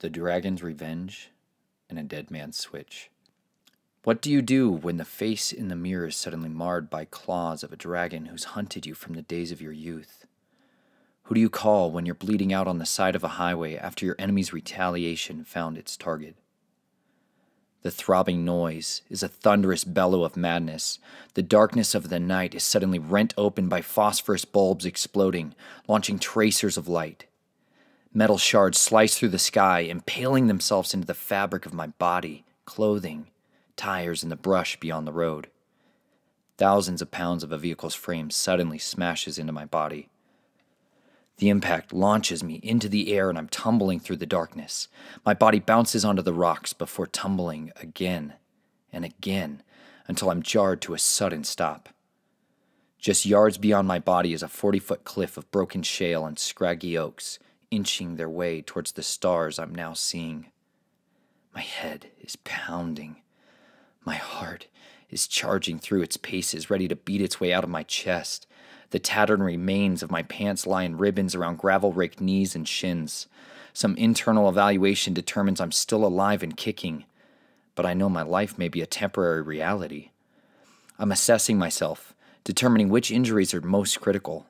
The Dragon's Revenge, and a Dead Man's Switch. What do you do when the face in the mirror is suddenly marred by claws of a dragon who's hunted you from the days of your youth? Who do you call when you're bleeding out on the side of a highway after your enemy's retaliation found its target? The throbbing noise is a thunderous bellow of madness. The darkness of the night is suddenly rent open by phosphorus bulbs exploding, launching tracers of light. Metal shards slice through the sky, impaling themselves into the fabric of my body, clothing, tires, and the brush beyond the road. Thousands of pounds of a vehicle's frame suddenly smashes into my body. The impact launches me into the air and I'm tumbling through the darkness. My body bounces onto the rocks before tumbling again and again until I'm jarred to a sudden stop. Just yards beyond my body is a 40-foot cliff of broken shale and scraggy oaks, inching their way towards the stars I'm now seeing. My head is pounding. My heart is charging through its paces, ready to beat its way out of my chest. The tattered remains of my pants lie in ribbons around gravel-raked knees and shins. Some internal evaluation determines I'm still alive and kicking, but I know my life may be a temporary reality. I'm assessing myself, determining which injuries are most critical.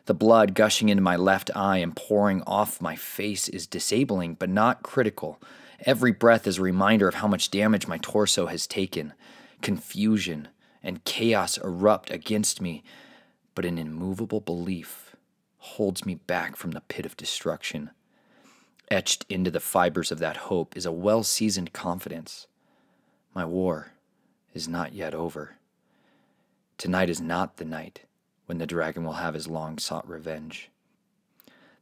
The blood gushing into my left eye and pouring off my face is disabling, but not critical. Every breath is a reminder of how much damage my torso has taken. Confusion and chaos erupt against me, but an immovable belief holds me back from the pit of destruction. Etched into the fibers of that hope is a well-seasoned confidence. My war is not yet over. Tonight is not the night when the dragon will have his long-sought revenge.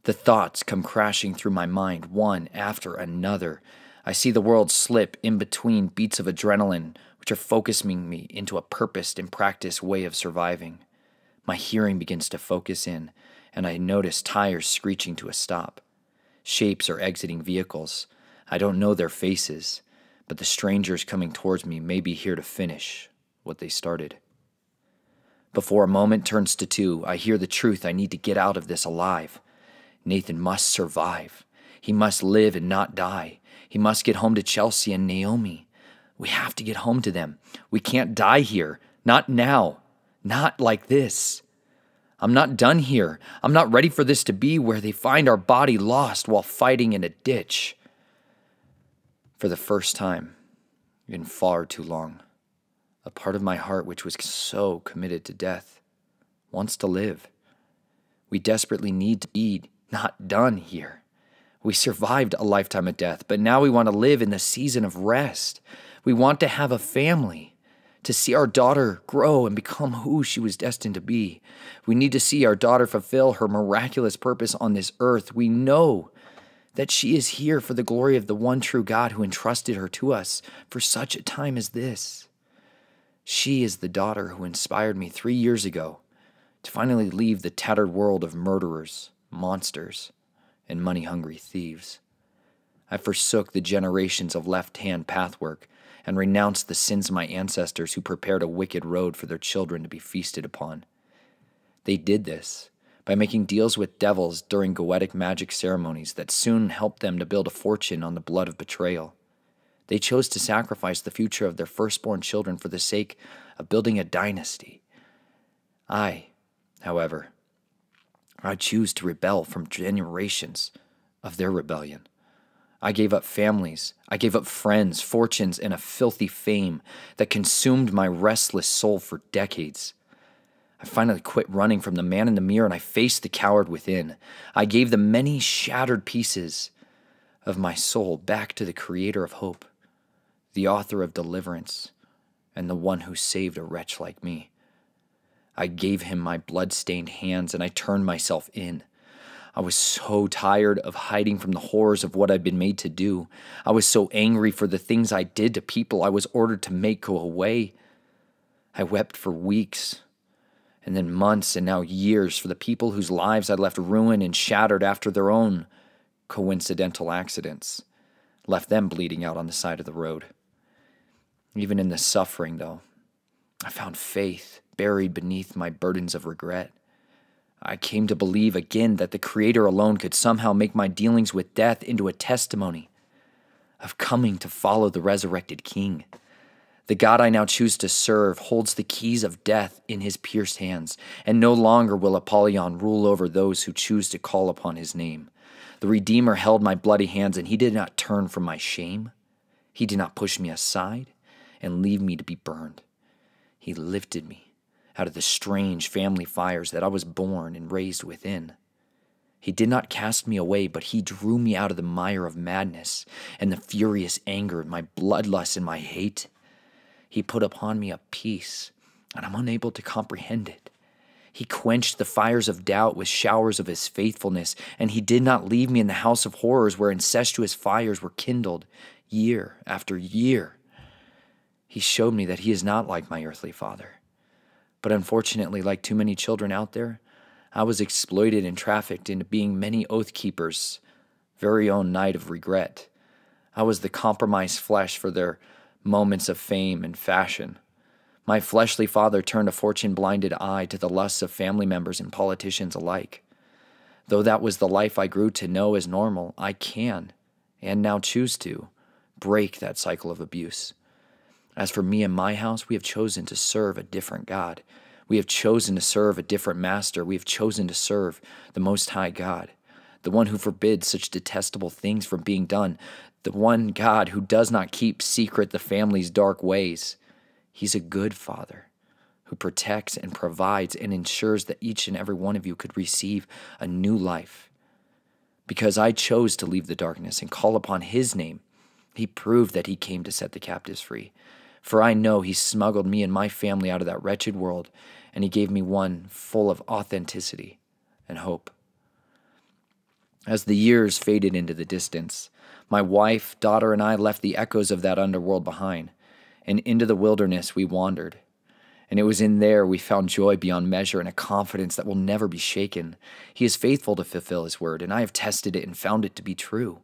The thoughts come crashing through my mind, one after another. I see the world slip in between beats of adrenaline, which are focusing me into a purposed and practiced way of surviving. My hearing begins to focus in, and I notice tires screeching to a stop. Shapes are exiting vehicles. I don't know their faces, but the strangers coming towards me may be here to finish what they started. Before a moment turns to two, I hear the truth. I need to get out of this alive. Nathan must survive. He must live and not die. He must get home to Chelsea and Naomi. We have to get home to them. We can't die here. Not now. Not like this. I'm not done here. I'm not ready for this to be where they find our body lost while fighting in a ditch. For the first time in far too long, a part of my heart which was so committed to death wants to live. We desperately need to be not done here. We survived a lifetime of death, but now we want to live in the season of rest. We want to have a family, to see our daughter grow and become who she was destined to be. We need to see our daughter fulfill her miraculous purpose on this earth. We know that she is here for the glory of the one true God who entrusted her to us for such a time as this. She is the daughter who inspired me 3 years ago to finally leave the tattered world of murderers, monsters, and money-hungry thieves. I forsook the generations of left-hand pathwork and renounced the sins of my ancestors who prepared a wicked road for their children to be feasted upon. They did this by making deals with devils during goetic magic ceremonies that soon helped them to build a fortune on the blood of betrayal. They chose to sacrifice the future of their firstborn children for the sake of building a dynasty. However, I choose to rebel from generations of their rebellion. I gave up families, I gave up friends, fortunes, and a filthy fame that consumed my restless soul for decades. I finally quit running from the man in the mirror and I faced the coward within. I gave the many shattered pieces of my soul back to the creator of hope, the author of deliverance, and the one who saved a wretch like me. I gave him my blood-stained hands and I turned myself in. I was so tired of hiding from the horrors of what I'd been made to do. I was so angry for the things I did to people I was ordered to make go away. I wept for weeks, and then months, and now years for the people whose lives I'd left ruined and shattered after their own coincidental accidents, left them bleeding out on the side of the road. Even in the suffering, though, I found faith buried beneath my burdens of regret. I came to believe again that the Creator alone could somehow make my dealings with death into a testimony of coming to follow the resurrected King. The God I now choose to serve holds the keys of death in his pierced hands, and no longer will Apollyon rule over those who choose to call upon his name. The Redeemer held my bloody hands, and he did not turn from my shame. He did not push me aside and leave me to be burned. He lifted me out of the strange family fires that I was born and raised within. He did not cast me away, but he drew me out of the mire of madness and the furious anger, my bloodlust and my hate. He put upon me a peace, and I'm unable to comprehend it. He quenched the fires of doubt with showers of his faithfulness, and he did not leave me in the house of horrors where incestuous fires were kindled year after year. He showed me that he is not like my earthly father. But unfortunately, like too many children out there, I was exploited and trafficked into being many oath keepers' very own night of regret. I was the compromised flesh for their moments of fame and fashion. My fleshly father turned a fortune-blinded eye to the lusts of family members and politicians alike. Though that was the life I grew to know as normal, I can, and now choose to, break that cycle of abuse. As for me and my house, we have chosen to serve a different God. We have chosen to serve a different master. We have chosen to serve the Most High God, the one who forbids such detestable things from being done, the one God who does not keep secret the family's dark ways. He's a good father who protects and provides and ensures that each and every one of you could receive a new life. Because I chose to leave the darkness and call upon his name, he proved that he came to set the captives free. For I know he smuggled me and my family out of that wretched world, and he gave me one full of authenticity and hope. As the years faded into the distance, my wife, daughter, and I left the echoes of that underworld behind, and into the wilderness we wandered. And it was in there we found joy beyond measure and a confidence that will never be shaken. He is faithful to fulfill his word, and I have tested it and found it to be true.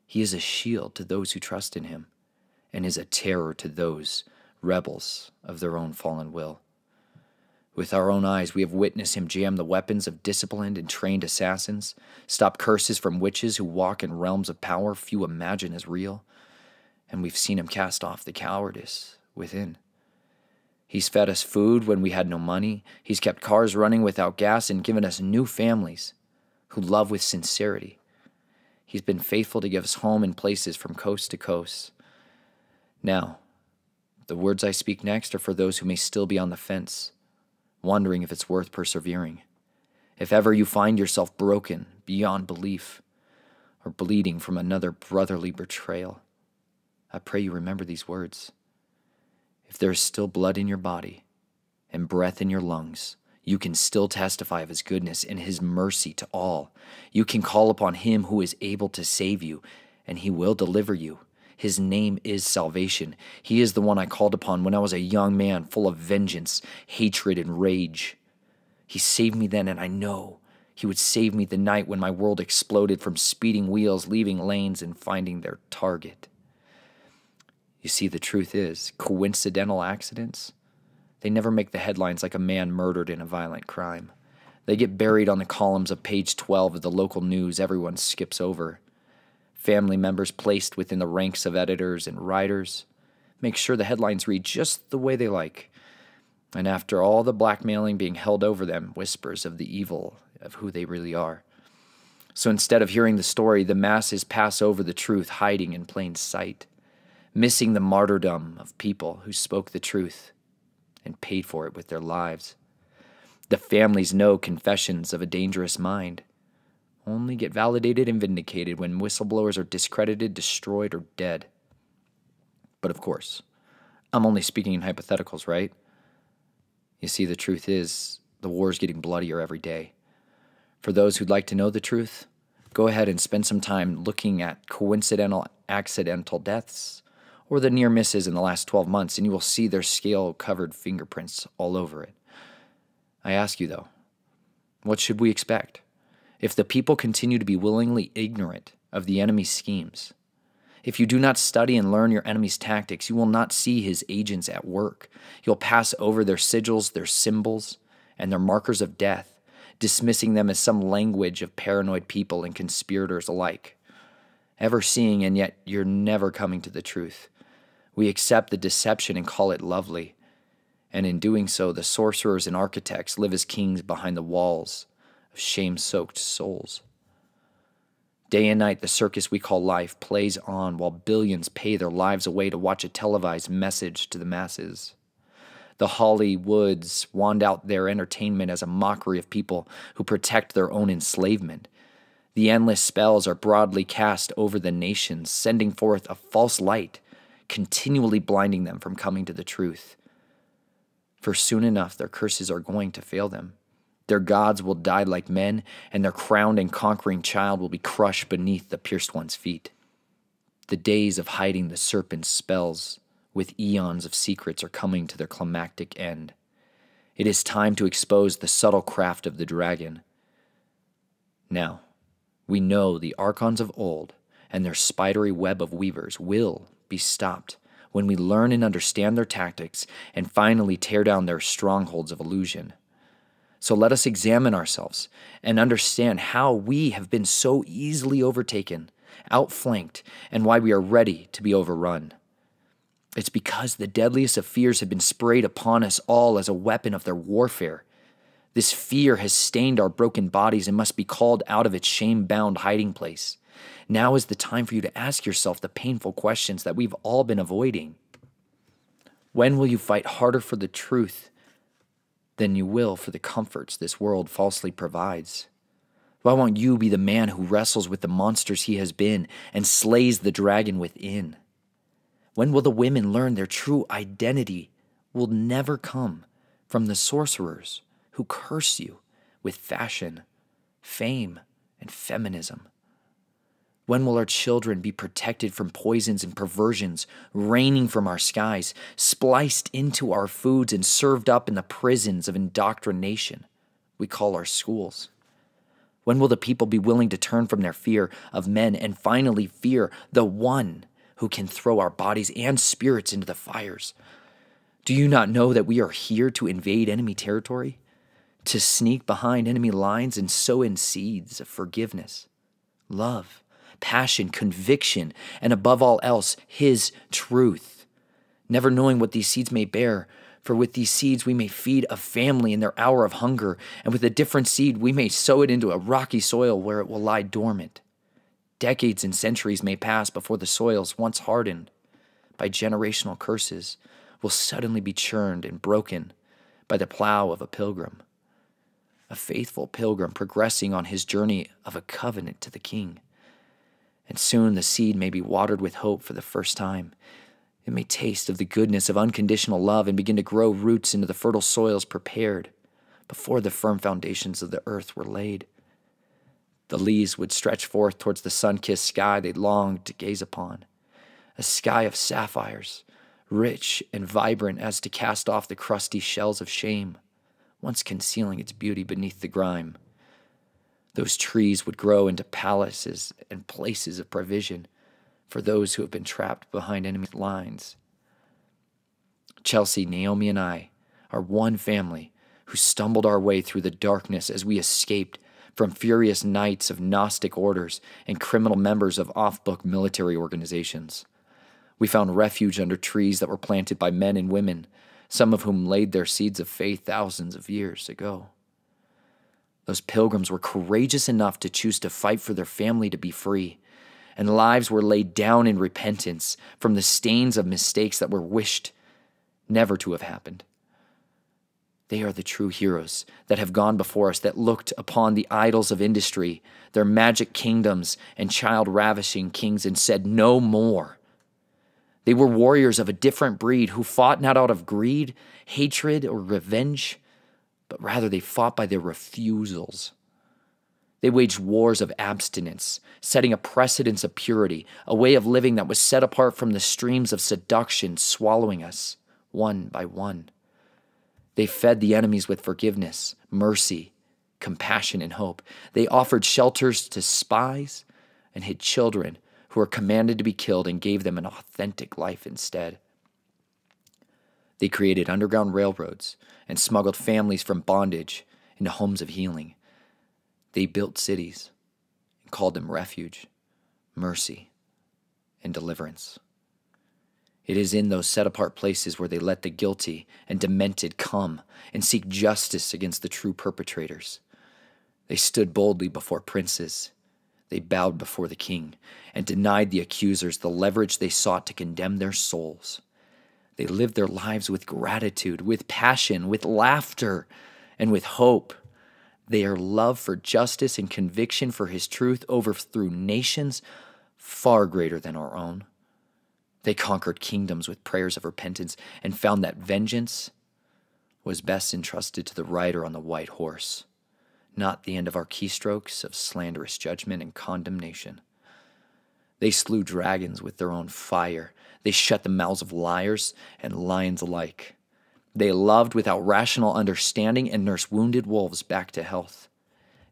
He is a shield to those who trust in him, and is a terror to those rebels of their own fallen will. With our own eyes, we have witnessed him jam the weapons of disciplined and trained assassins, stop curses from witches who walk in realms of power few imagine as real, and we've seen him cast off the cowardice within. He's fed us food when we had no money. He's kept cars running without gas and given us new families who love with sincerity. He's been faithful to give us home in places from coast to coast. Now, the words I speak next are for those who may still be on the fence, wondering if it's worth persevering. If ever you find yourself broken beyond belief or bleeding from another brotherly betrayal, I pray you remember these words. If there is still blood in your body and breath in your lungs, you can still testify of his goodness and his mercy to all. You can call upon him who is able to save you, and he will deliver you. His name is salvation. He is the one I called upon when I was a young man full of vengeance, hatred, and rage. He saved me then, and I know he would save me the night when my world exploded from speeding wheels, leaving lanes, and finding their target. You see, the truth is, coincidental accidents, they never make the headlines like a man murdered in a violent crime. They get buried on the columns of page 12 of the local news everyone skips over. Family members placed within the ranks of editors and writers make sure the headlines read just the way they like. And after all the blackmailing being held over them, whispers of the evil of who they really are. So instead of hearing the story, the masses pass over the truth hiding in plain sight, missing the martyrdom of people who spoke the truth and paid for it with their lives. The families know confessions of a dangerous mind only get validated and vindicated when whistleblowers are discredited, destroyed, or dead. But of course, I'm only speaking in hypotheticals, right? You see, the truth is, the war is getting bloodier every day. For those who'd like to know the truth, go ahead and spend some time looking at coincidental accidental deaths or the near misses in the last 12 months, and you will see their scale-covered fingerprints all over it. I ask you, though, what should we expect? If the people continue to be willingly ignorant of the enemy's schemes, if you do not study and learn your enemy's tactics, you will not see his agents at work. You'll pass over their sigils, their symbols, and their markers of death, dismissing them as some language of paranoid people and conspirators alike. ever seeing, and yet you're never coming to the truth. We accept the deception and call it lovely. And in doing so, the sorcerers and architects live as kings behind the walls of shame-soaked souls. Day and night, the circus we call life plays on while billions pay their lives away to watch a televised message to the masses. The Hollywoods wand out their entertainment as a mockery of people who protect their own enslavement. The endless spells are broadly cast over the nations, sending forth a false light, continually blinding them from coming to the truth. For soon enough, their curses are going to fail them. Their gods will die like men, and their crowned and conquering child will be crushed beneath the pierced one's feet. The days of hiding the serpent's spells with eons of secrets are coming to their climactic end. It is time to expose the subtle craft of the dragon. Now, we know the archons of old and their spidery web of weavers will be stopped when we learn and understand their tactics and finally tear down their strongholds of illusion. So let us examine ourselves and understand how we have been so easily overtaken, outflanked, and why we are ready to be overrun. It's because the deadliest of fears have been sprayed upon us all as a weapon of their warfare. This fear has stained our broken bodies and must be called out of its shame-bound hiding place. Now is the time for you to ask yourself the painful questions that we've all been avoiding. When will you fight harder for the truth than you will for the comforts this world falsely provides? Why won't you be the man who wrestles with the monsters he has been and slays the dragon within? When will the women learn their true identity will never come from the sorcerers who curse you with fashion, fame, and feminism? When will our children be protected from poisons and perversions raining from our skies, spliced into our foods and served up in the prisons of indoctrination we call our schools? When will the people be willing to turn from their fear of men and finally fear the one who can throw our bodies and spirits into the fires? Do you not know that we are here to invade enemy territory, to sneak behind enemy lines and sow in seeds of forgiveness, love, passion, conviction, and above all else, His truth, never knowing what these seeds may bear? For with these seeds we may feed a family in their hour of hunger, and with a different seed we may sow it into a rocky soil where it will lie dormant. Decades and centuries may pass before the soils, once hardened by generational curses, will suddenly be churned and broken by the plow of a pilgrim, a faithful pilgrim progressing on his journey of a covenant to the King. And soon the seed may be watered with hope for the first time. It may taste of the goodness of unconditional love and begin to grow roots into the fertile soils prepared before the firm foundations of the earth were laid. The leaves would stretch forth towards the sun-kissed sky they longed to gaze upon, a sky of sapphires, rich and vibrant as to cast off the crusty shells of shame, once concealing its beauty beneath the grime. Those trees would grow into palaces and places of provision for those who have been trapped behind enemy lines. Chelsea, Naomi, and I are one family who stumbled our way through the darkness as we escaped from furious knights of Gnostic orders and criminal members of off-book military organizations. We found refuge under trees that were planted by men and women, some of whom laid their seeds of faith thousands of years ago. Those pilgrims were courageous enough to choose to fight for their family to be free, and lives were laid down in repentance from the stains of mistakes that were wished never to have happened. They are the true heroes that have gone before us, that looked upon the idols of industry, their magic kingdoms and child-ravishing kings, and said, "No more." They were warriors of a different breed who fought not out of greed, hatred, or revenge, but rather they fought by their refusals. They waged wars of abstinence, setting a precedence of purity, a way of living that was set apart from the streams of seduction swallowing us, one by one. They fed the enemies with forgiveness, mercy, compassion, and hope. They offered shelters to spies and hid children who were commanded to be killed and gave them an authentic life instead. They created underground railroads and smuggled families from bondage into homes of healing. They built cities and called them refuge, mercy, and deliverance. It is in those set-apart places where they let the guilty and demented come and seek justice against the true perpetrators. They stood boldly before princes. They bowed before the king and denied the accusers the leverage they sought to condemn their souls. They lived their lives with gratitude, with passion, with laughter, and with hope. Their love for justice and conviction for his truth overthrew nations far greater than our own. They conquered kingdoms with prayers of repentance and found that vengeance was best entrusted to the rider on the white horse, not the end of our keystrokes of slanderous judgment and condemnation. They slew dragons with their own fire. They shut the mouths of liars and lions alike. They loved without rational understanding and nursed wounded wolves back to health.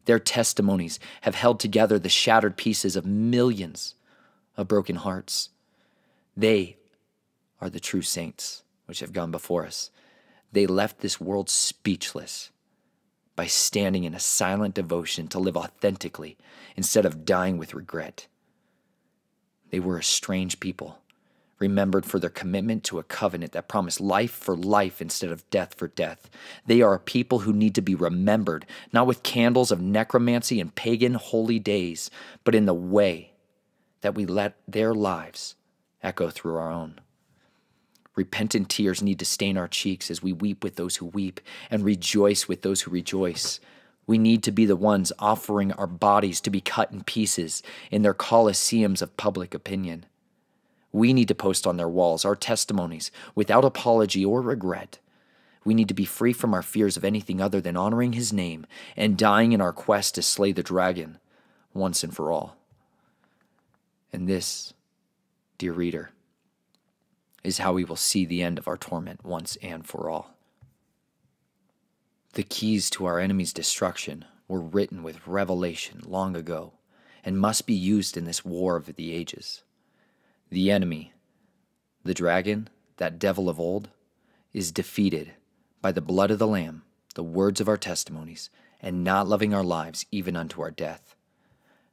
Their testimonies have held together the shattered pieces of millions of broken hearts. They are the true saints which have gone before us. They left this world speechless by standing in a silent devotion to live authentically instead of dying with regret. They were a strange people, remembered for their commitment to a covenant that promised life for life instead of death for death. They are a people who need to be remembered, not with candles of necromancy and pagan holy days, but in the way that we let their lives echo through our own. Repentant tears need to stain our cheeks as we weep with those who weep and rejoice with those who rejoice. We need to be the ones offering our bodies to be cut in pieces in their coliseums of public opinion. We need to post on their walls our testimonies without apology or regret. We need to be free from our fears of anything other than honoring his name and dying in our quest to slay the dragon once and for all. And this, dear reader, is how we will see the end of our torment once and for all. The keys to our enemy's destruction were written with revelation long ago and must be used in this war of the ages. The enemy, the dragon, that devil of old, is defeated by the blood of the Lamb, the words of our testimonies, and not loving our lives even unto our death.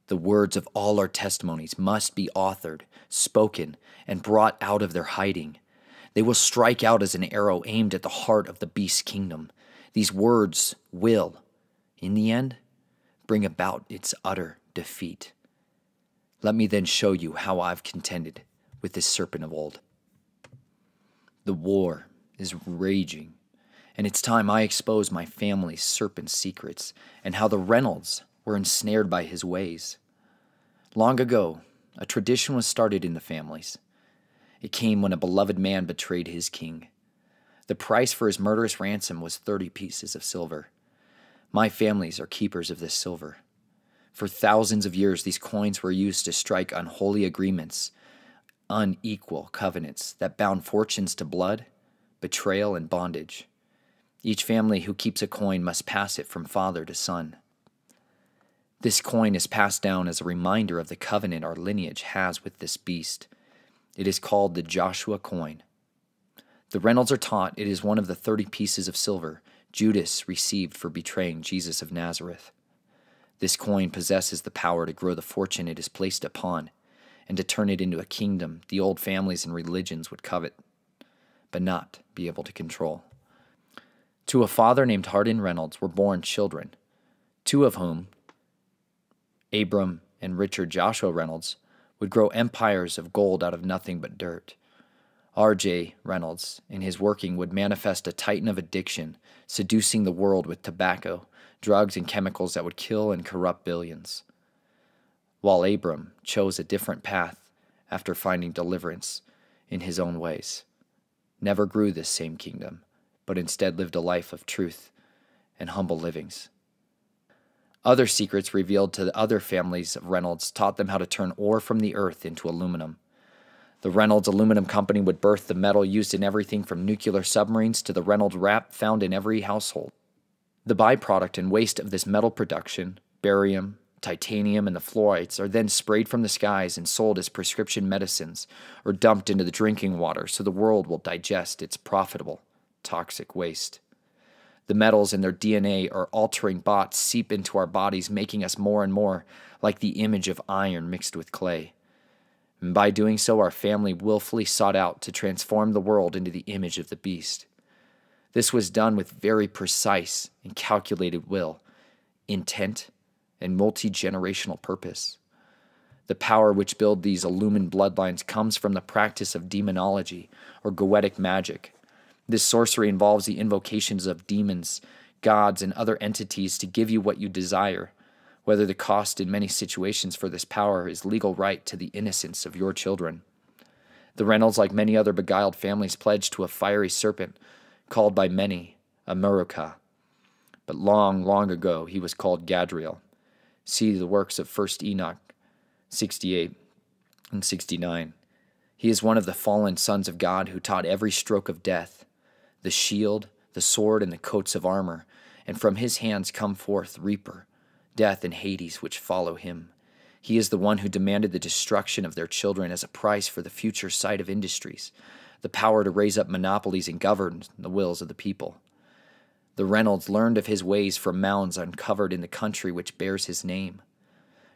The words of all our testimonies must be authored, spoken, and brought out of their hiding. They will strike out as an arrow aimed at the heart of the beast's kingdom. These words will, in the end, bring about its utter defeat. Let me then show you how I've contended with this serpent of old. The war is raging, and it's time I expose my family's serpent secrets and how the Reynolds were ensnared by his ways. Long ago, a tradition was started in the families. It came when a beloved man betrayed his king. The price for his murderous ransom was 30 pieces of silver. My families are keepers of this silver. For thousands of years, these coins were used to strike unholy agreements, unequal covenants that bound fortunes to blood, betrayal, and bondage. Each family who keeps a coin must pass it from father to son. This coin is passed down as a reminder of the covenant our lineage has with this beast. It is called the Joshua coin. The Reynolds are taught it is one of the 30 pieces of silver Judas received for betraying Jesus of Nazareth. This coin possesses the power to grow the fortune it is placed upon and to turn it into a kingdom the old families and religions would covet, but not be able to control. To a father named Hardin Reynolds were born children, two of whom, Abram and Richard Joshua Reynolds, would grow empires of gold out of nothing but dirt. R.J. Reynolds, in his working, would manifest a titan of addiction, seducing the world with tobacco, drugs, and chemicals that would kill and corrupt billions. While Abram chose a different path after finding deliverance in his own ways, never grew this same kingdom, but instead lived a life of truth and humble livings. Other secrets revealed to the other families of Reynolds taught them how to turn ore from the earth into aluminum. The Reynolds Aluminum Company would birth the metal used in everything from nuclear submarines to the Reynolds wrap found in every household. The byproduct and waste of this metal production, barium, titanium, and the fluorides, are then sprayed from the skies and sold as prescription medicines or dumped into the drinking water so the world will digest its profitable, toxic waste. The metals in their DNA or altering bots seep into our bodies, making us more and more like the image of iron mixed with clay. And by doing so, our family willfully sought out to transform the world into the image of the beast. This was done with very precise and calculated will, intent, and multi-generational purpose. The power which builds these illumined bloodlines comes from the practice of demonology, or goetic magic. This sorcery involves the invocations of demons, gods, and other entities to give you what you desire, whether the cost in many situations for this power is legal right to the innocence of your children. The Reynolds, like many other beguiled families, pledged to a fiery serpent, called by many a Muruka. But long, long ago he was called Gadriel. See the works of 1 Enoch 68 and 69. He is one of the fallen sons of God who taught every stroke of death, the shield, the sword, and the coats of armor, and from his hands come forth Reaper, Death, and Hades, which follow him. He is the one who demanded the destruction of their children as a price for the future sight of industries, the power to raise up monopolies and govern the wills of the people. The Reynolds learned of his ways from mounds uncovered in the country which bears his name.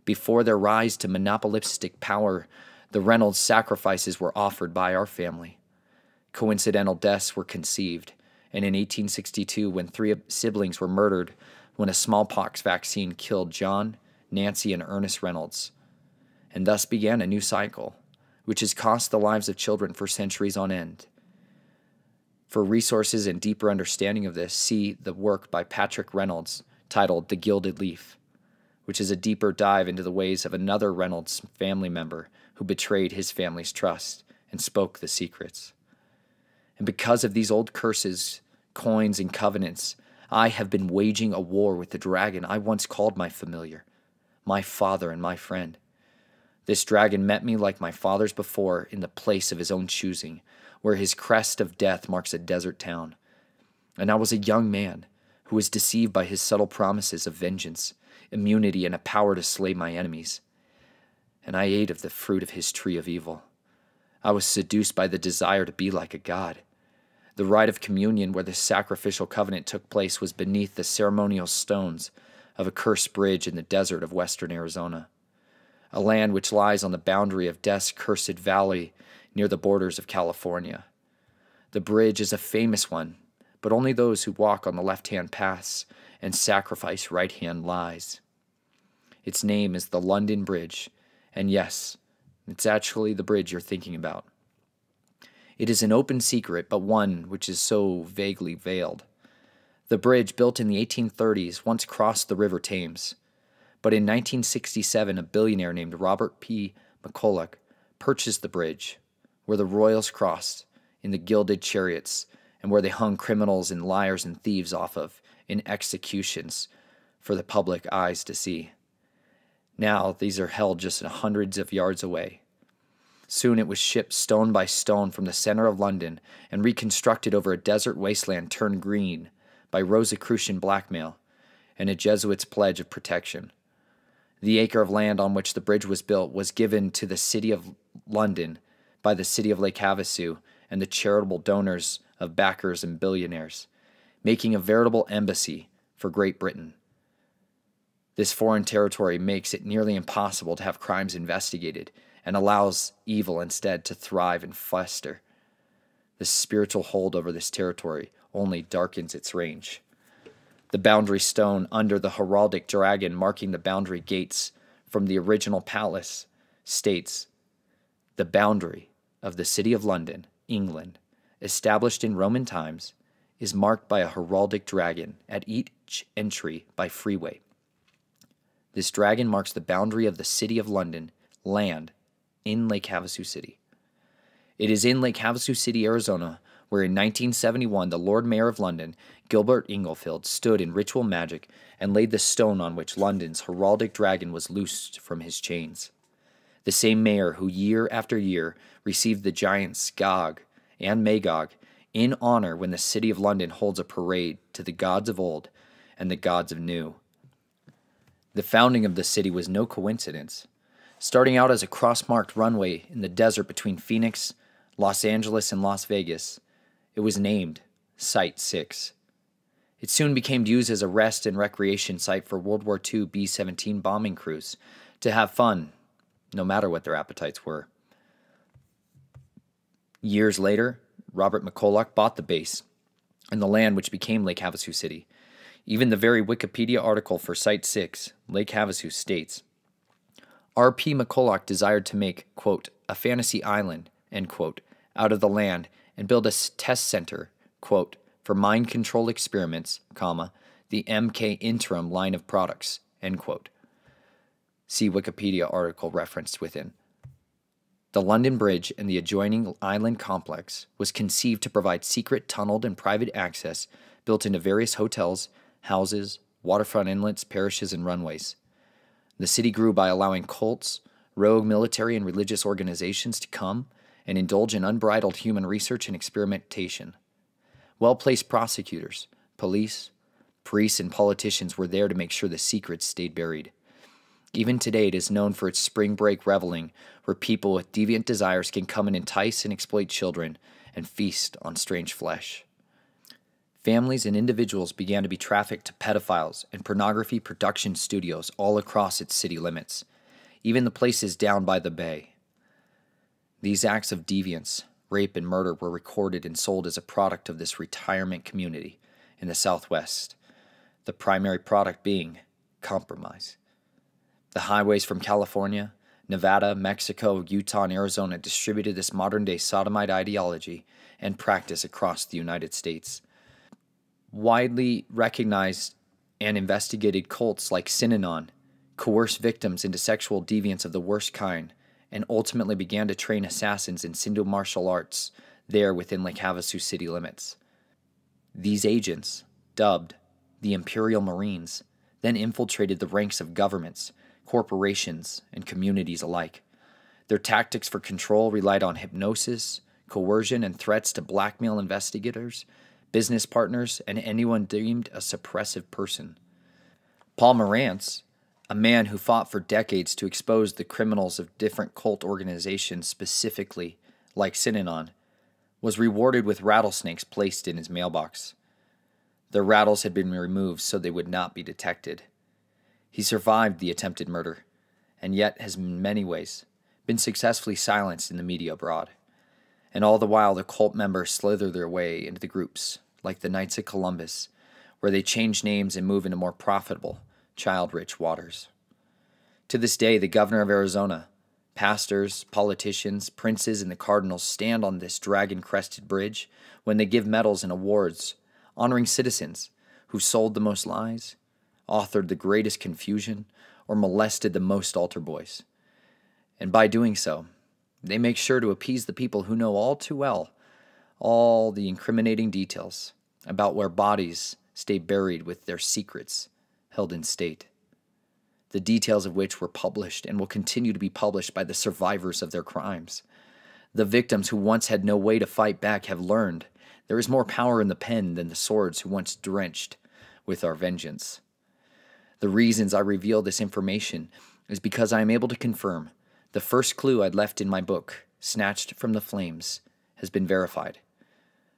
Before their rise to monopolistic power, the Reynolds sacrifices were offered by our family. Coincidental deaths were conceived, and in 1862, when 3 siblings were murdered, when a smallpox vaccine killed John, Nancy, and Ernest Reynolds. And thus began a new cycle, which has cost the lives of children for centuries on end. For resources and deeper understanding of this, see the work by Patrick Reynolds titled The Gilded Leaf, which is a deeper dive into the ways of another Reynolds family member who betrayed his family's trust and spoke the secrets. And because of these old curses, coins, and covenants, I have been waging a war with the dragon I once called my familiar, my father and my friend. This dragon met me like my fathers before in the place of his own choosing, where his crest of death marks a desert town. And I was a young man who was deceived by his subtle promises of vengeance, immunity, and a power to slay my enemies. And I ate of the fruit of his tree of evil. I was seduced by the desire to be like a god. The rite of communion where the sacrificial covenant took place was beneath the ceremonial stones of a cursed bridge in the desert of western Arizona, a land which lies on the boundary of Death's cursed valley near the borders of California. The bridge is a famous one, but only those who walk on the left-hand paths and sacrifice right-hand lies. Its name is the London Bridge, and yes, it's actually the bridge you're thinking about. It is an open secret, but one which is so vaguely veiled. The bridge, built in the 1830s, once crossed the River Thames, but in 1967 a billionaire named Robert P. McCulloch purchased the bridge, where the royals crossed in the gilded chariots and where they hung criminals and liars and thieves off of in executions for the public eyes to see. Now these are held just hundreds of yards away. Soon it was shipped stone by stone from the center of London and reconstructed over a desert wasteland turned green by Rosicrucian blackmail and a Jesuit's pledge of protection. The acre of land on which the bridge was built was given to the city of London by the city of Lake Havasu and the charitable donors of backers and billionaires, making a veritable embassy for Great Britain. This foreign territory makes it nearly impossible to have crimes investigated and allows evil instead to thrive and fester. The spiritual hold over this territory only darkens its range. The boundary stone under the heraldic dragon marking the boundary gates from the original palace states, "The boundary of the city of London, England, established in Roman times, is marked by a heraldic dragon at each entry by freeway. This dragon marks the boundary of the city of London, land, in Lake Havasu City. It is in Lake Havasu City, Arizona, where in 1971 the Lord Mayor of London, Gilbert Inglefield, stood in ritual magic and laid the stone on which London's heraldic dragon was loosed from his chains. The same mayor who year after year received the giants Gog and Magog in honor when the city of London holds a parade to the gods of old and the gods of new. The founding of the city was no coincidence. Starting out as a cross-marked runway in the desert between Phoenix, Los Angeles, and Las Vegas, it was named Site 6. It soon became used as a rest and recreation site for World War II B-17 bombing crews to have fun, no matter what their appetites were. Years later, Robert McCulloch bought the base and the land which became Lake Havasu City. Even the very Wikipedia article for Site 6, Lake Havasu, states, R.P. McCulloch desired to make, quote, a fantasy island, end quote, out of the land and build a test center, quote, for mind control experiments, comma, the MK Interim line of products, end quote. See Wikipedia article referenced within. The London Bridge and the adjoining island complex was conceived to provide secret tunneled and private access built into various hotels, houses, waterfront inlets, parishes, and runways. The city grew by allowing cults, rogue military and religious organizations to come and indulge in unbridled human research and experimentation. Well-placed prosecutors, police, priests, and politicians were there to make sure the secrets stayed buried. Even today, it is known for its spring break reveling, where people with deviant desires can come and entice and exploit children and feast on strange flesh. Families and individuals began to be trafficked to pedophiles and pornography production studios all across its city limits, even the places down by the bay. These acts of deviance, rape, and murder were recorded and sold as a product of this retirement community in the Southwest, the primary product being compromise. The highways from California, Nevada, Mexico, Utah, and Arizona distributed this modern-day sodomite ideology and practice across the United States. Widely recognized and investigated cults like Synanon coerced victims into sexual deviance of the worst kind and ultimately began to train assassins in Sindo martial arts there within Lake Havasu city limits. These agents, dubbed the Imperial Marines, then infiltrated the ranks of governments, corporations, and communities alike. Their tactics for control relied on hypnosis, coercion, and threats to blackmail investigators, business partners, and anyone deemed a suppressive person. Paul Morantz, a man who fought for decades to expose the criminals of different cult organizations, specifically like Synanon, was rewarded with rattlesnakes placed in his mailbox. The rattles had been removed so they would not be detected. He survived the attempted murder, and yet has in many ways been successfully silenced in the media abroad. And all the while the cult members slither their way into the groups, like the Knights of Columbus, where they change names and move into more profitable, child-rich waters. To this day, the governor of Arizona, pastors, politicians, princes, and the cardinals stand on this dragon-crested bridge when they give medals and awards, honoring citizens who sold the most lies, authored the greatest confusion, or molested the most altar boys. And by doing so, they make sure to appease the people who know all too well all the incriminating details about where bodies stay buried with their secrets held in state. The details of which were published and will continue to be published by the survivors of their crimes. The victims who once had no way to fight back have learned there is more power in the pen than the swords who once drenched with our vengeance. The reasons I reveal this information is because I am able to confirm the first clue I'd left in my book, Snatched From The Flames, has been verified.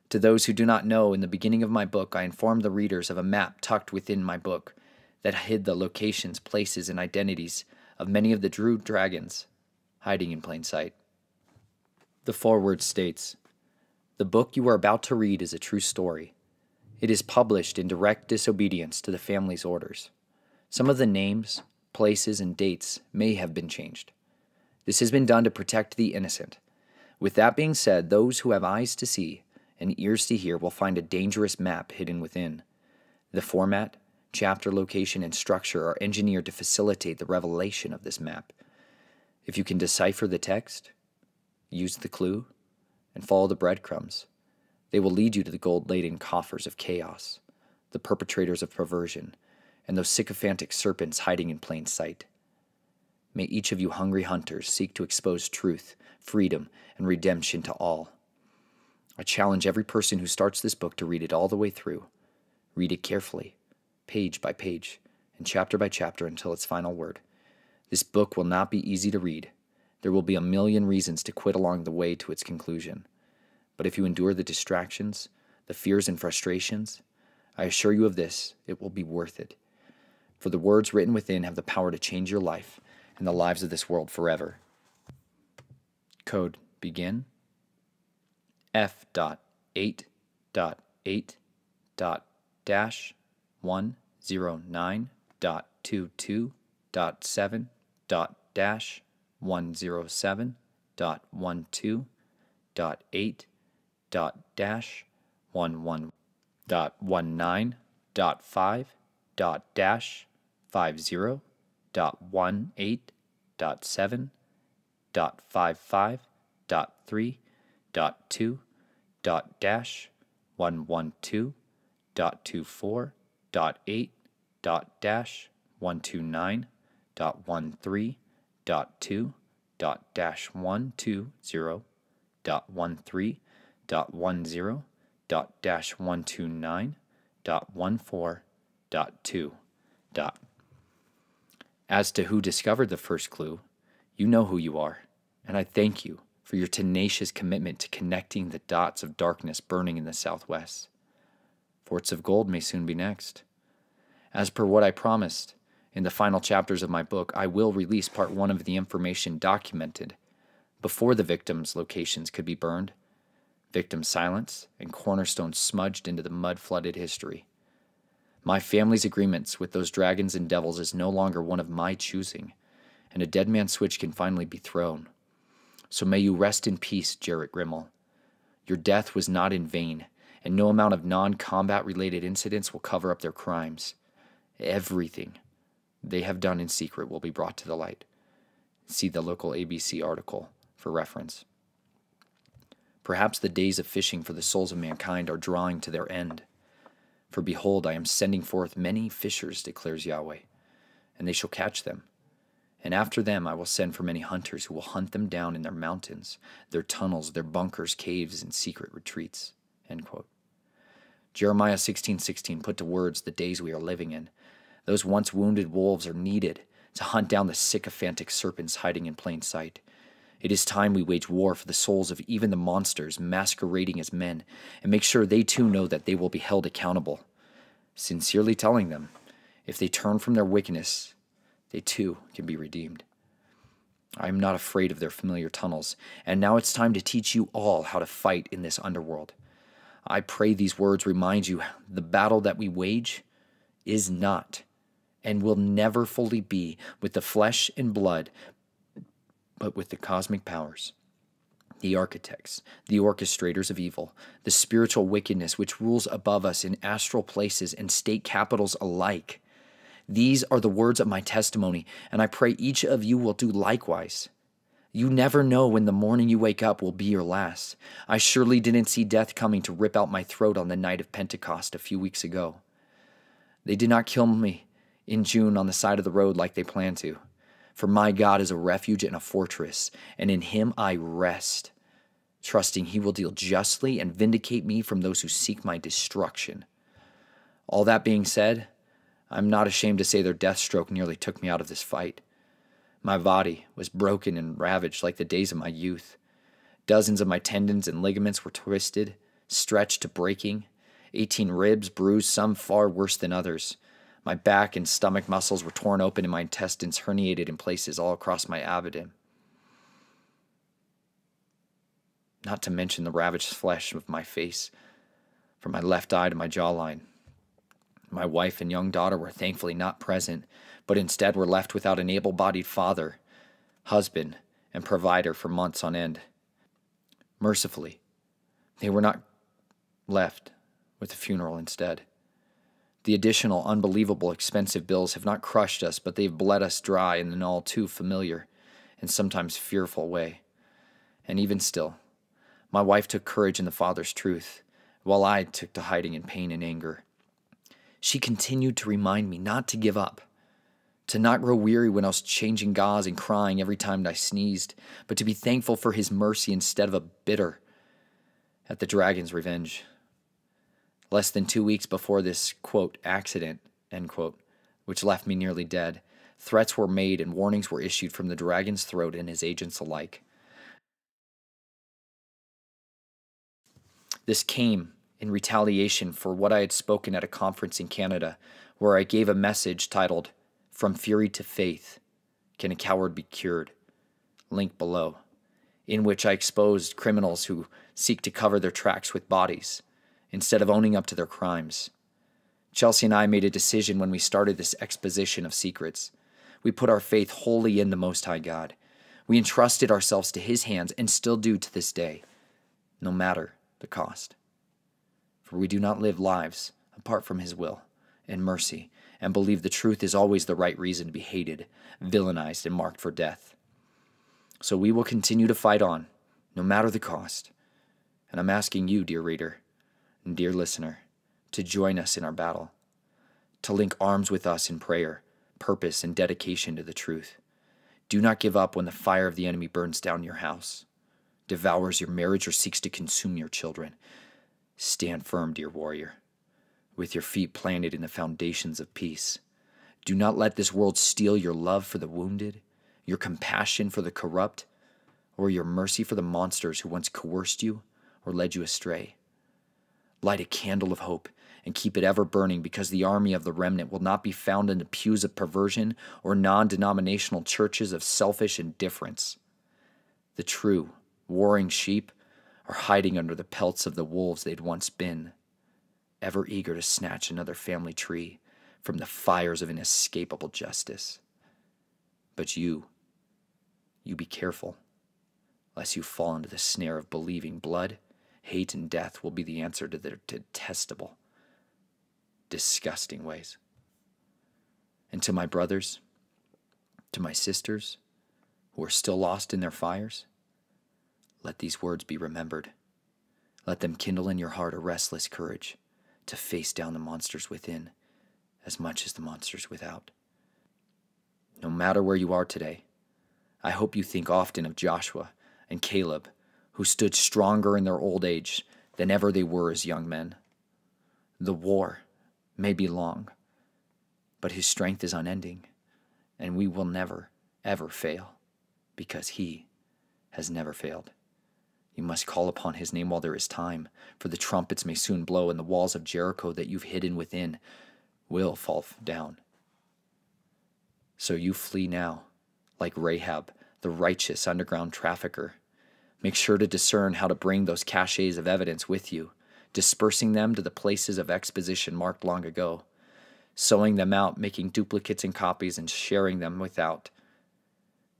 To those who do not know, in the beginning of my book, I informed the readers of a map tucked within my book that hid the locations, places, and identities of many of the true dragons hiding in plain sight. The foreword states, "The book you are about to read is a true story. It is published in direct disobedience to the family's orders. Some of the names, places, and dates may have been changed. This has been done to protect the innocent. With that being said, those who have eyes to see and ears to hear will find a dangerous map hidden within. The format, chapter location, and structure are engineered to facilitate the revelation of this map. If you can decipher the text, use the clue, and follow the breadcrumbs, they will lead you to the gold-laden coffers of chaos, the perpetrators of perversion, and those sycophantic serpents hiding in plain sight. May each of you hungry hunters seek to expose truth, freedom, and redemption to all. I challenge every person who starts this book to read it all the way through. Read it carefully, page by page, and chapter by chapter until its final word. This book will not be easy to read. There will be a million reasons to quit along the way to its conclusion. But if you endure the distractions, the fears and frustrations, I assure you of this, it will be worth it. For the words written within have the power to change your life and the lives of this world forever." Code begin. As to who discovered the first clue, you know who you are, and I thank you for your tenacious commitment to connecting the dots of darkness burning in the southwest. Forts of gold may soon be next. As per what I promised, in the final chapters of my book, I will release part 1 of the information documented before the victims' locations could be burned, victim silence, and cornerstones smudged into the mud-flooded history. My family's agreements with those dragons and devils is no longer one of my choosing, and a dead man's switch can finally be thrown. So may you rest in peace, Jarrett Grimmel. Your death was not in vain, and no amount of non-combat related incidents will cover up their crimes. Everything they have done in secret will be brought to the light. See the local ABC article for reference. Perhaps the days of fishing for the souls of mankind are drawing to their end. For behold, I am sending forth many fishers, declares Yahweh, and they shall catch them. And after them I will send for many hunters who will hunt them down in their mountains, their tunnels, their bunkers, caves, and secret retreats. End quote. Jeremiah 16:16 put to words the days we are living in. Those once wounded wolves are needed to hunt down the sycophantic serpents hiding in plain sight. It is time we wage war for the souls of even the monsters masquerading as men, and make sure they too know that they will be held accountable. Sincerely telling them, if they turn from their wickedness, they too can be redeemed. I am not afraid of their familiar tunnels, and now it's time to teach you all how to fight in this underworld. I pray these words remind you the battle that we wage is not and will never fully be with the flesh and blood, but with the cosmic powers, the architects, the orchestrators of evil, the spiritual wickedness which rules above us in astral places and state capitals alike. These are the words of my testimony, and I pray each of you will do likewise. You never know when the morning you wake up will be your last. I surely didn't see death coming to rip out my throat on the night of Pentecost a few weeks ago. They did not kill me in June on the side of the road like they planned to. For my God is a refuge and a fortress, and in him I rest, trusting he will deal justly and vindicate me from those who seek my destruction. All that being said, I'm not ashamed to say their death stroke nearly took me out of this fight. My body was broken and ravaged like the days of my youth. Dozens of my tendons and ligaments were twisted, stretched to breaking. 18 ribs bruised, some far worse than others. My back and stomach muscles were torn open and my intestines herniated in places all across my abdomen. Not to mention the ravaged flesh of my face, from my left eye to my jawline. My wife and young daughter were thankfully not present, but instead were left without an able-bodied father, husband, and provider for months on end. Mercifully, they were not left with a funeral instead. The additional, unbelievable, expensive bills have not crushed us, but they've bled us dry in an all too familiar and sometimes fearful way. And even still, my wife took courage in the Father's truth, while I took to hiding in pain and anger. She continued to remind me not to give up, to not grow weary when I was changing gauze and crying every time I sneezed, but to be thankful for his mercy instead of a bitter at the dragon's revenge. Less than 2 weeks before this, quote, accident, end quote, which left me nearly dead, threats were made and warnings were issued from the dragon's throat and his agents alike. This came in retaliation for what I had spoken at a conference in Canada, where I gave a message titled, "From Fury to Faith, Can a Coward Be Cured?" Link below. in which I exposed criminals who seek to cover their tracks with bodies instead of owning up to their crimes. Chelsea and I made a decision when we started this exposition of secrets. We put our faith wholly in the Most High God. We entrusted ourselves to His hands and still do to this day, no matter the cost. For we do not live lives apart from His will and mercy, and believe the truth is always the right reason to be hated, villainized, and marked for death. So we will continue to fight on, no matter the cost. And I'm asking you, dear reader and dear listener, to join us in our battle, to link arms with us in prayer, purpose, and dedication to the truth. Do not give up when the fire of the enemy burns down your house, devours your marriage, or seeks to consume your children. Stand firm, dear warrior, with your feet planted in the foundations of peace. Do not let this world steal your love for the wounded, your compassion for the corrupt, or your mercy for the monsters who once coerced you or led you astray. Light a candle of hope and keep it ever burning, because the army of the remnant will not be found in the pews of perversion or non-denominational churches of selfish indifference. The true, warring sheep are hiding under the pelts of the wolves they'd once been, ever eager to snatch another family tree from the fires of inescapable justice. But you be careful, lest you fall into the snare of believing blood, hate, and death will be the answer to their detestable, disgusting ways. And to my brothers, to my sisters, who are still lost in their fires, let these words be remembered. Let them kindle in your heart a restless courage to face down the monsters within as much as the monsters without. No matter where you are today, I hope you think often of Joshua and Caleb, who stood stronger in their old age than ever they were as young men. The war may be long, but His strength is unending, and we will never, ever fail, because He has never failed. You must call upon His name while there is time, for the trumpets may soon blow, and the walls of Jericho that you've hidden within will fall down. So you flee now, like Rahab, the righteous underground trafficker. Make sure to discern how to bring those caches of evidence with you, dispersing them to the places of exposition marked long ago, sewing them out, making duplicates and copies, and sharing them without,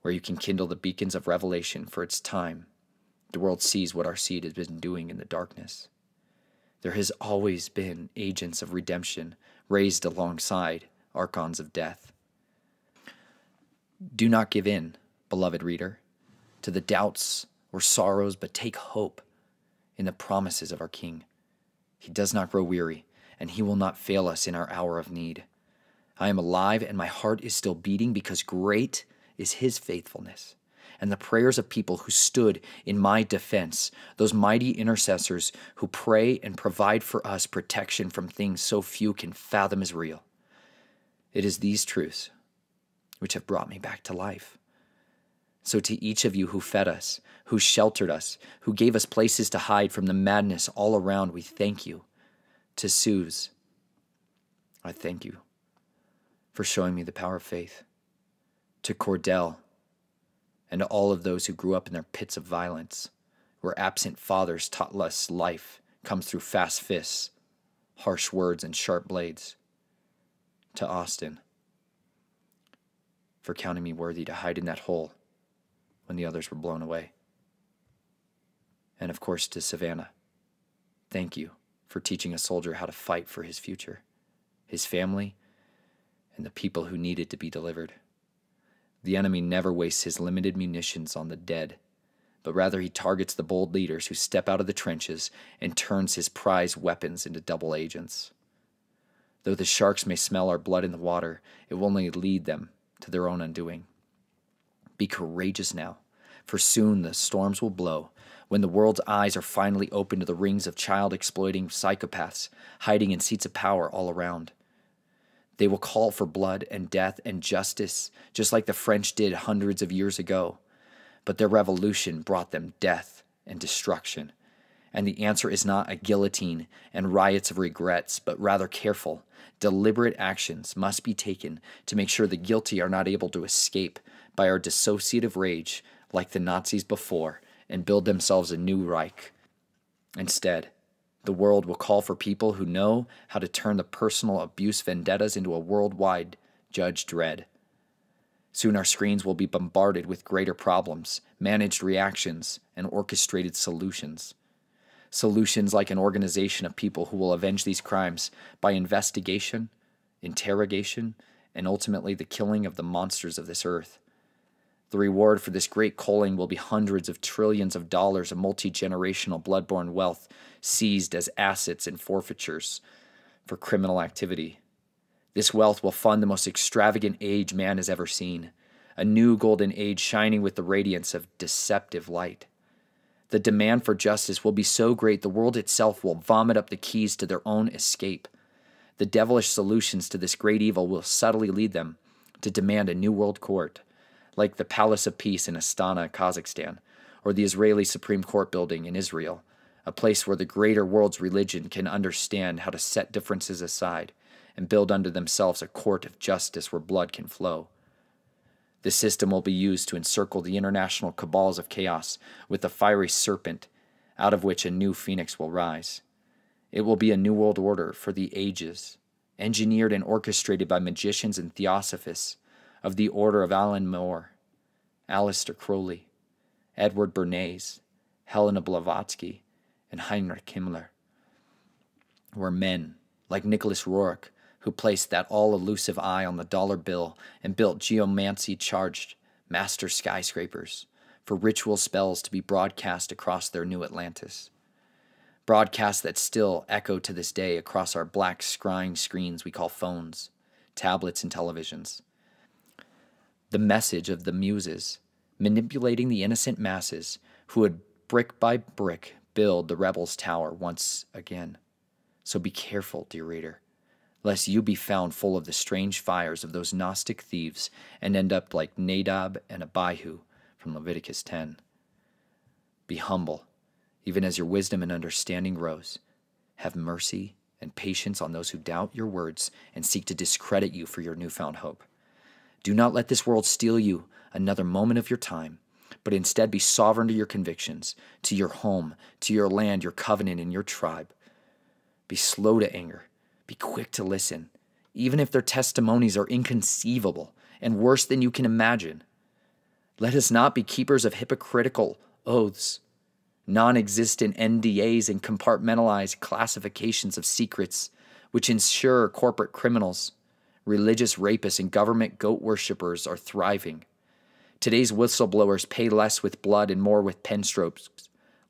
where you can kindle the beacons of revelation, for it's time the world sees what our seed has been doing in the darkness. There has always been agents of redemption raised alongside archons of death. Do not give in, beloved reader, to the doubts or sorrows, but take hope in the promises of our King. He does not grow weary, and He will not fail us in our hour of need. I am alive, and my heart is still beating, because great is His faithfulness. And the prayers of people who stood in my defense, those mighty intercessors who pray and provide for us protection from things so few can fathom as real. It is these truths which have brought me back to life. So to each of you who fed us, who sheltered us, who gave us places to hide from the madness all around, we thank you. To Suze, I thank you for showing me the power of faith. To Cordell, and to all of those who grew up in their pits of violence, where absent fathers taught us life comes through fast fists, harsh words, and sharp blades. To Austin, for counting me worthy to hide in that hole when the others were blown away. And of course to Savannah, thank you for teaching a soldier how to fight for his future, his family, and the people who needed to be delivered. The enemy never wastes his limited munitions on the dead, but rather he targets the bold leaders who step out of the trenches and turns his prized weapons into double agents. Though the sharks may smell our blood in the water, it will only lead them to their own undoing. Be courageous now, for soon the storms will blow, when the world's eyes are finally open to the rings of child-exploiting psychopaths hiding in seats of power all around. They will call for blood and death and justice, just like the French did hundreds of years ago. But their revolution brought them death and destruction. And the answer is not a guillotine and riots of regrets, but rather careful, deliberate actions must be taken to make sure the guilty are not able to escape by our dissociative rage like the Nazis before and build themselves a new Reich. Instead, the world will call for people who know how to turn the personal abuse vendettas into a worldwide judge dread. Soon our screens will be bombarded with greater problems, managed reactions, and orchestrated solutions. Solutions like an organization of people who will avenge these crimes by investigation, interrogation, and ultimately the killing of the monsters of this earth. The reward for this great culling will be hundreds of trillions of dollars of multi-generational bloodborne wealth seized as assets and forfeitures for criminal activity. This wealth will fund the most extravagant age man has ever seen, a new golden age shining with the radiance of deceptive light. The demand for justice will be so great the world itself will vomit up the keys to their own escape. The devilish solutions to this great evil will subtly lead them to demand a new world court, like the Palace of Peace in Astana, Kazakhstan, or the Israeli Supreme Court building in Israel, a place where the greater world's religion can understand how to set differences aside and build unto themselves a court of justice where blood can flow. This system will be used to encircle the international cabals of chaos with a fiery serpent, out of which a new phoenix will rise. It will be a new world order for the ages, engineered and orchestrated by magicians and theosophists of the order of Alan Moore, Aleister Crowley, Edward Bernays, Helena Blavatsky, and Heinrich Himmler, where men, like Nicholas Roerich, who placed that all-elusive eye on the dollar bill and built geomancy-charged master skyscrapers for ritual spells to be broadcast across their new Atlantis. Broadcasts that still echo to this day across our black scrying screens we call phones, tablets, and televisions. The message of the muses, manipulating the innocent masses who would brick by brick build the rebels' tower once again. So be careful, dear reader, lest you be found full of the strange fires of those Gnostic thieves and end up like Nadab and Abihu from Leviticus 10. Be humble, even as your wisdom and understanding grows. Have mercy and patience on those who doubt your words and seek to discredit you for your newfound hope. Do not let this world steal you another moment of your time, but instead be sovereign to your convictions, to your home, to your land, your covenant, and your tribe. Be slow to anger. Be quick to listen, even if their testimonies are inconceivable and worse than you can imagine. Let us not be keepers of hypocritical oaths, non-existent NDAs, and compartmentalized classifications of secrets which ensure corporate criminals, religious rapists, and government goat worshippers are thriving. Today's whistleblowers pay less with blood and more with pen strokes,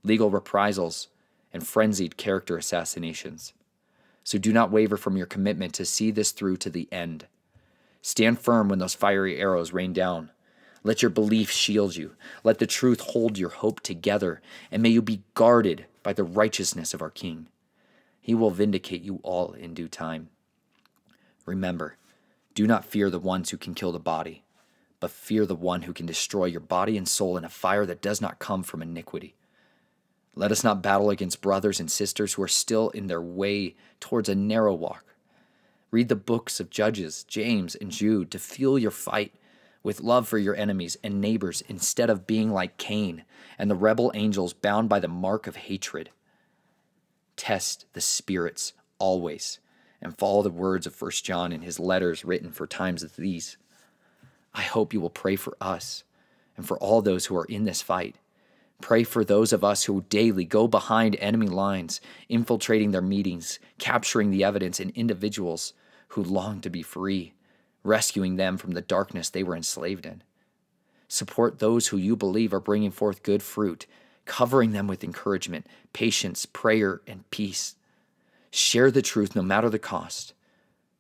legal reprisals, and frenzied character assassinations. So do not waver from your commitment to see this through to the end. Stand firm when those fiery arrows rain down. Let your belief shield you. Let the truth hold your hope together, and may you be guarded by the righteousness of our King. He will vindicate you all in due time. Remember, do not fear the ones who can kill the body, but fear the one who can destroy your body and soul in a fire that does not come from iniquity. Let us not battle against brothers and sisters who are still in their way towards a narrow walk. Read the books of Judges, James, and Jude to fuel your fight with love for your enemies and neighbors instead of being like Cain and the rebel angels bound by the mark of hatred. Test the spirits always and follow the words of 1 John in his letters written for times as these. I hope you will pray for us and for all those who are in this fight. Pray for those of us who daily go behind enemy lines, infiltrating their meetings, capturing the evidence, and individuals who long to be free, rescuing them from the darkness they were enslaved in. Support those who you believe are bringing forth good fruit, covering them with encouragement, patience, prayer, and peace. Share the truth no matter the cost,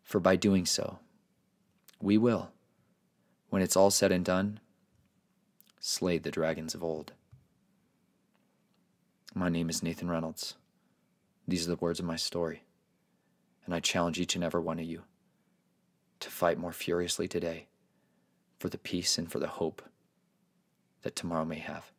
for by doing so, we will, when it's all said and done, slay the dragons of old. My name is Nathan Reynolds. These are the words of my story, and I challenge each and every one of you to fight more furiously today for the peace and for the hope that tomorrow may have.